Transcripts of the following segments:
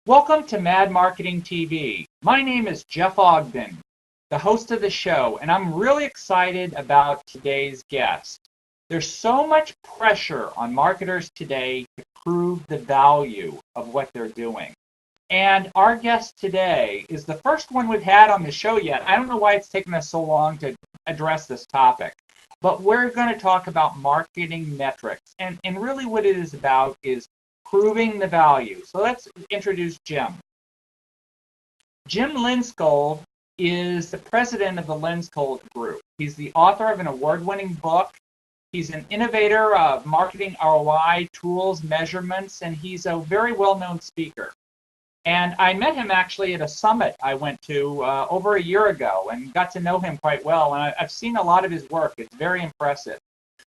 Welcome to Mad Marketing TV. My name is Jeff Ogden, the host of the show, and I'm really excited about today's guest. There's so much pressure on marketers today to prove the value of what they're doing. And our guest today is the first one we've had on the show yet. I don't know why it's taken us so long to address this topic, but we're going to talk about marketing metrics. And really what it is about is proving the value. So let's introduce Jim. Jim Lenskold is the president of the Lenskold Group. He's the author of an award-winning book. He's an innovator of marketing ROI, tools, measurements, and he's a very well-known speaker. And I met him actually at a summit I went to over a year ago and got to know him quite well. And I've seen a lot of his work. It's very impressive.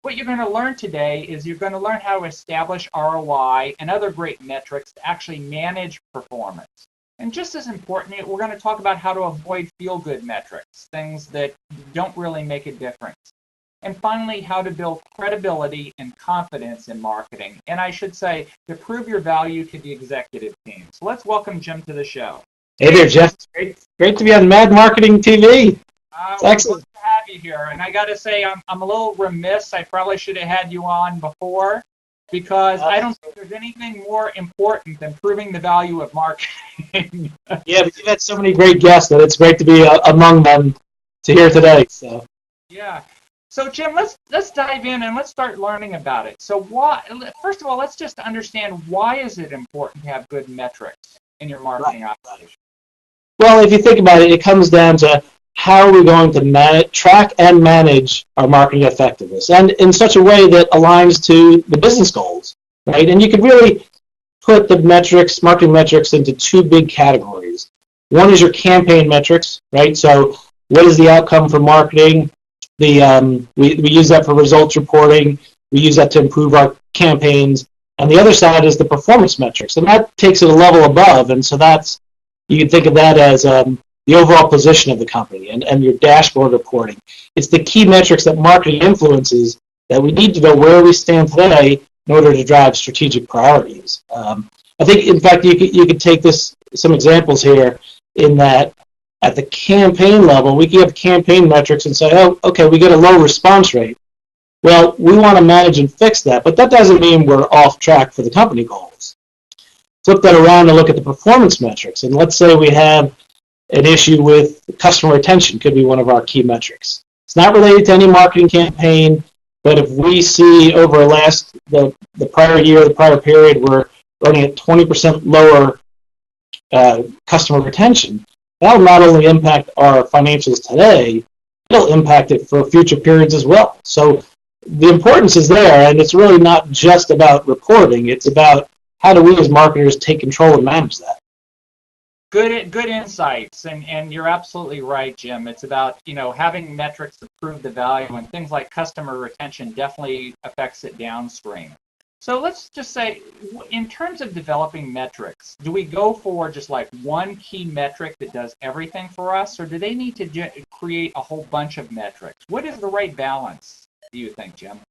What you're going to learn today is you're going to learn how to establish ROI and other great metrics to actually manage performance. And just as important, we're going to talk about how to avoid feel-good metrics, things that don't really make a difference. And finally, how to build credibility and confidence in marketing. And I should say, to prove your value to the executive team. So let's welcome Jim to the show. Hey there, Jeff. Great to be on Mad Marketing TV. It's excellent to have you here. And I got to say, I'm a little remiss. I probably should have had you on before because I don't think there's anything more important than proving the value of marketing. Yeah, but you've had so many great guests that it's great to be among them to hear today. So yeah. So Jim, let's dive in and let's start learning about it. So first of all, let's just understand why is it important to have good metrics in your marketing operation? Well, if you think about it, it comes down to how are we going to track and manage our marketing effectiveness, and in such a way that aligns to the business goals, right? And you could really put the marketing metrics into two big categories. One is your campaign metrics, right? So what is the outcome for marketing? We use that for results reporting. We use that to improve our campaigns. And the other side is the performance metrics, and that takes it a level above. And so you can think of that as the overall position of the company and your dashboard reporting. It's the key metrics that marketing influences that we need to know where we stand today in order to drive strategic priorities. I think, in fact, you could take some examples here in that at the campaign level, we can have campaign metrics and say, oh, okay, we get a low response rate. Well, we want to manage and fix that, but that doesn't mean we're off track for the company goals. Flip that around and look at the performance metrics. And let's say we have an issue with customer retention, could be one of our key metrics. It's not related to any marketing campaign, but if we see over the prior year, the prior period, we're running at 20% lower customer retention, that'll not only impact our financials today, it'll impact it for future periods as well. So the importance is there, and it's really not just about reporting. It's about how do we as marketers take control and manage that. Good insights, and you're absolutely right, Jim. It's about having metrics to prove the value, and things like customer retention definitely affects it downstream. So let's just say, in terms of developing metrics, do we go for just like one key metric that does everything for us, or do they need to create a whole bunch of metrics? What is the right balance, do you think, Jim?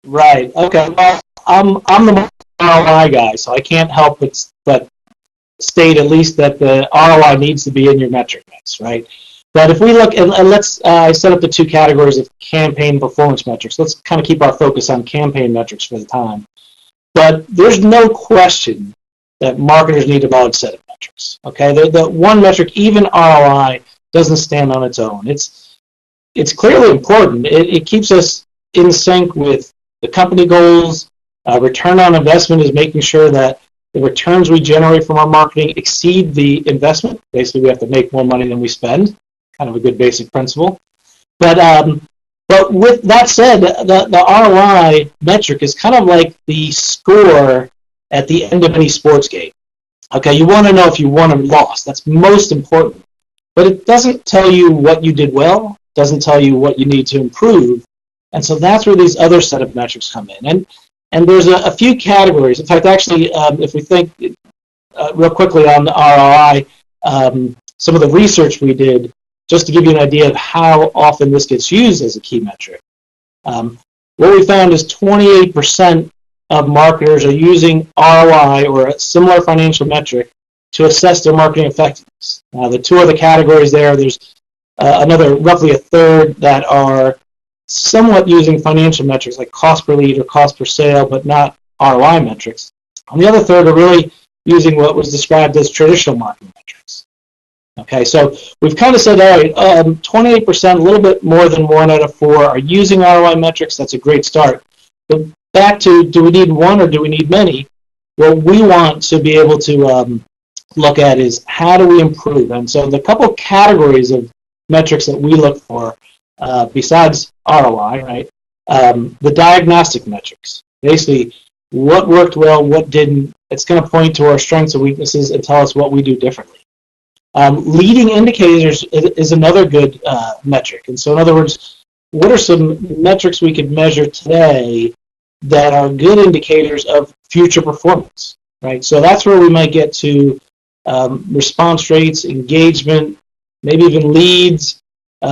Right. Okay. Well, I'm the ROI guy, so I can't help but state at least that the ROI needs to be in your metric mix, right? But if we look, and let's I set up the two categories of campaign performance metrics. Let's kind of keep our focus on campaign metrics for the time. But there's no question that marketers need a broad set of metrics. Okay, the one metric, even ROI, doesn't stand on its own. It's clearly important. It keeps us in sync with the company goals. Return on investment is making sure that the returns we generate from our marketing exceed the investment. Basically, we have to make more money than we spend. Kind of a good basic principle. But with that said, the ROI metric is kind of like the score at the end of any sports game. Okay, you want to know if you won or lost. That's most important. But it doesn't tell you what you did well. It doesn't tell you what you need to improve. And so that's where these other set of metrics come in. And there's a few categories. In fact, actually, if we think real quickly on the ROI, some of the research we did, just to give you an idea of how often this gets used as a key metric, what we found is 28% of marketers are using ROI or a similar financial metric to assess their marketing effectiveness. Now, the two other categories there's another roughly a third that are somewhat using financial metrics like cost per lead or cost per sale, but not ROI metrics. And the other third are really using what was described as traditional marketing metrics. Okay, so we've kind of said, all right, 28%, a little bit more than 1 out of 4 are using ROI metrics. That's a great start. But back to, do we need one or do we need many? What we want to be able to look at is how do we improve? And so the couple categories of metrics that we look for, besides ROI, right? The diagnostic metrics. Basically, what worked well, what didn't. It's going to point to our strengths and weaknesses and tell us what we do differently. Leading indicators is another good metric. And so in other words, what are some metrics we could measure today that are good indicators of future performance, right? So that's where we might get to response rates, engagement, maybe even leads,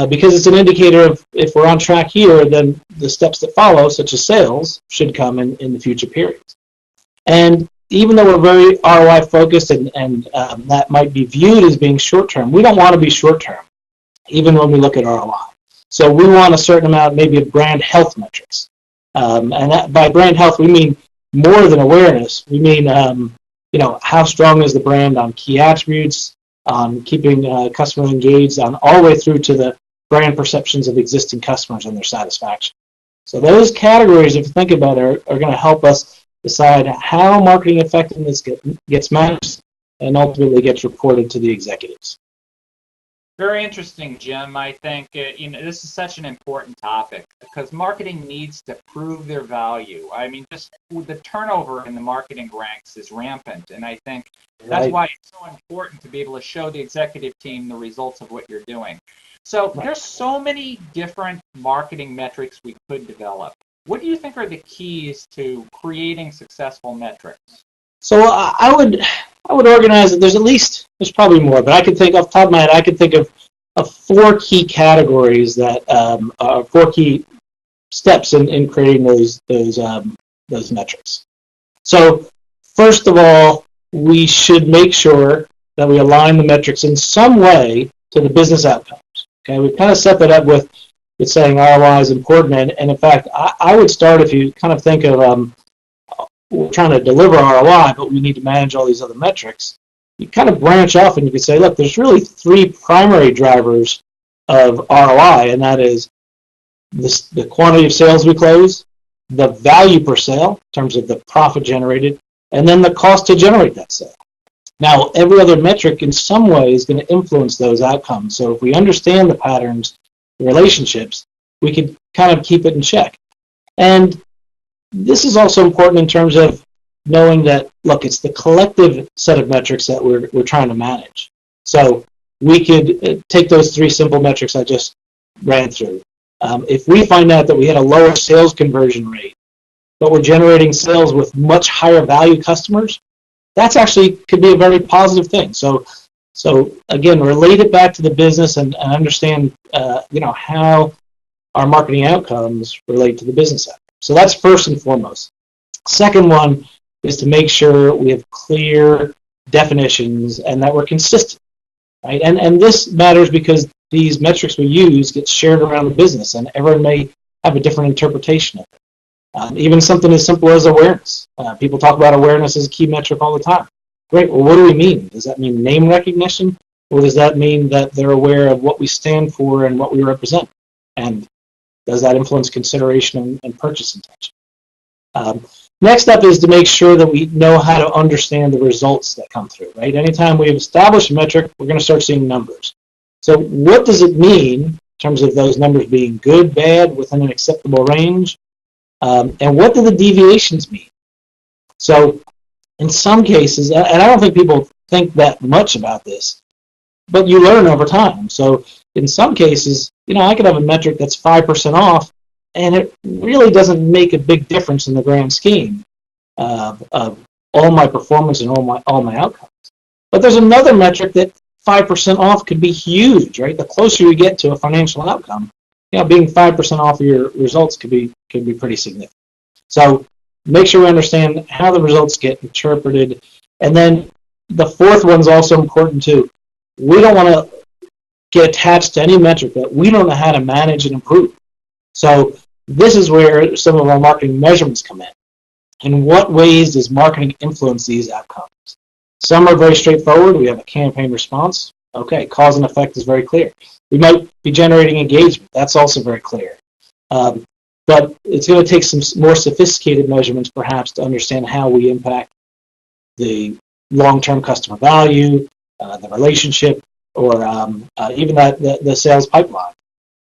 because it's an indicator of if we're on track here, then the steps that follow, such as sales, should come in the future periods. And even though we're very ROI focused and that might be viewed as being short-term, we don't want to be short-term, even when we look at ROI. So we want a certain amount maybe of brand health metrics. And that, by brand health, we mean more than awareness. We mean, how strong is the brand on key attributes, on keeping customers engaged, on all the way through to the brand perceptions of existing customers and their satisfaction. So those categories, if you think about it, are going to help us decide how marketing effectiveness gets managed and ultimately gets reported to the executives. Very interesting, Jim. I think this is such an important topic because marketing needs to prove their value. I mean, just the turnover in the marketing ranks is rampant, and I think that's why it's so important to be able to show the executive team the results of what you're doing. So there's so many different marketing metrics we could develop. What do you think are the keys to creating successful metrics? So I would organize it. There's probably more, but I could think off the top of my head, I could think of 4 key categories that are 4 key steps in creating those metrics. So first of all, we should make sure that we align the metrics in some way to the business outcomes. Okay, we've kind of set that up with saying ROI is important, and in fact, I would start if you kind of think of we're trying to deliver ROI, but we need to manage all these other metrics. You kind of branch off and you can say, look, there's really 3 primary drivers of ROI, and that is the quantity of sales we close, the value per sale in terms of the profit generated, and then the cost to generate that sale. Now, every other metric in some way is going to influence those outcomes. So if we understand the patterns, the relationships, we can kind of keep it in check. And this is also important in terms of knowing that, look, it's the collective set of metrics that we're trying to manage. So we could take those 3 simple metrics I just ran through. If we find out that we had a lower sales conversion rate, but we're generating sales with much higher value customers, that's actually could be a very positive thing. So again, relate it back to the business and understand, how our marketing outcomes relate to the business outcomes. So that's first and foremost. Second one is to make sure we have clear definitions and that we're consistent, right? And this matters because these metrics we use get shared around the business, and everyone may have a different interpretation of it. Even something as simple as awareness. People talk about awareness as a key metric all the time. Great, well, what do we mean? Does that mean name recognition? Or does that mean that they're aware of what we stand for and what we represent? And does that influence consideration and purchase intention? Next up is to make sure that we know how to understand the results that come through, right? Anytime we've established a metric, we're going to start seeing numbers. So what does it mean in terms of those numbers being good, bad, within an acceptable range? And what do the deviations mean? So in some cases, and I don't think people think that much about this, but you learn over time. So in some cases, I could have a metric that's 5% off, and it really doesn't make a big difference in the grand scheme of all my performance and all my outcomes. But there's another metric that 5% off could be huge, right? The closer you get to a financial outcome, being 5% off of your results could be pretty significant. So make sure we understand how the results get interpreted. And then the fourth one's also important too. We don't want to get attached to any metric that we don't know how to manage and improve. So this is where some of our marketing measurements come in. In what ways does marketing influence these outcomes? Some are very straightforward. We have a campaign response. Okay, cause and effect is very clear. We might be generating engagement. That's also very clear. But it's going to take some more sophisticated measurements, perhaps, to understand how we impact the long-term customer value, the relationship, or even the sales pipeline.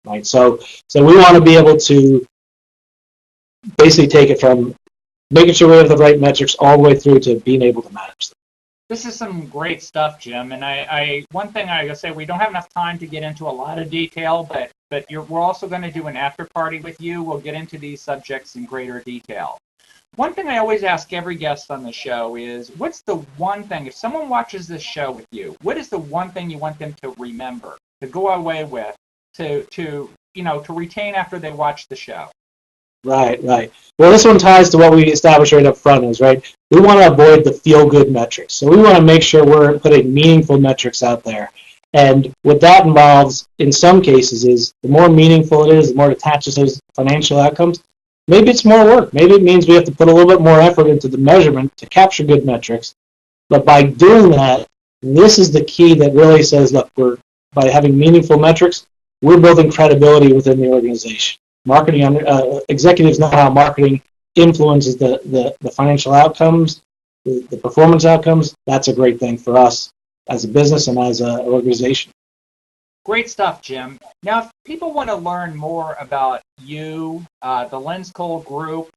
Right. So we want to be able to basically take it from making sure we have the right metrics all the way through to being able to manage them. This is some great stuff, Jim. And one thing I gotta say, we don't have enough time to get into a lot of detail, but we're also going to do an after party with you. We'll get into these subjects in greater detail. One thing I always ask every guest on the show is, what's the one thing, if someone watches this show with you, what is the one thing you want them to remember, to go away with, to retain after they watch the show? Right. Well, this one ties to what we established right up front is, right, we want to avoid the feel-good metrics. So we want to make sure we're putting meaningful metrics out there. And what that involves, in some cases, is the more meaningful it is, the more it attaches those financial outcomes. Maybe it's more work. Maybe it means we have to put a little bit more effort into the measurement to capture good metrics. But by doing that, this is the key that really says, look, by having meaningful metrics, we're building credibility within the organization. Marketing executives know how marketing influences the financial outcomes, the performance outcomes. That's a great thing for us as a business and as an organization. Great stuff, Jim. Now, if people want to learn more about you, the Lenskold Group,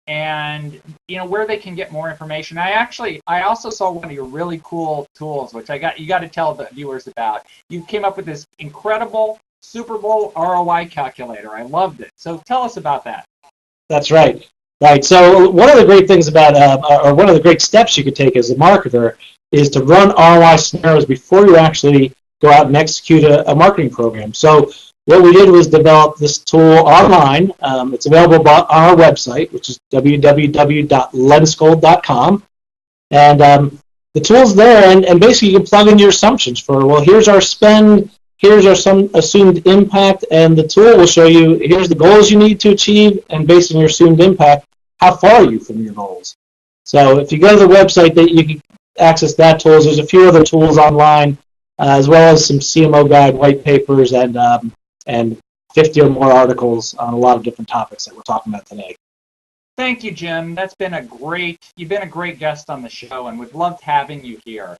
and where they can get more information, I also saw one of your really cool tools, which you got to tell the viewers about. You came up with this incredible Super Bowl ROI calculator. I loved it. So tell us about that. That's right. Right. So one of the great things about, or one of the great steps you could take as a marketer is to run ROI scenarios before you actually go out and execute a marketing program. So what we did was develop this tool online. It's available on our website, which is www.lenskold.com. And the tool's there, and basically you can plug in your assumptions for, well, here's our spend, here's our some assumed impact, and the tool will show you, here's the goals you need to achieve, and based on your assumed impact, how far are you from your goals? So if you go to the website, you can access that tool. There's a few other tools online, as well as some CMO guide white papers and 50 or more articles on a lot of different topics that we're talking about today. Thank you, Jim. You've been a great guest on the show, and we've loved having you here.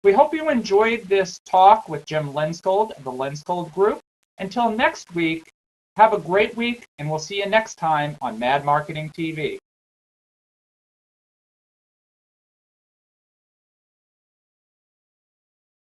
We hope you enjoyed this talk with Jim Lenskold of the Lenskold Group. Until next week, have a great week, and we'll see you next time on Mad Marketing TV.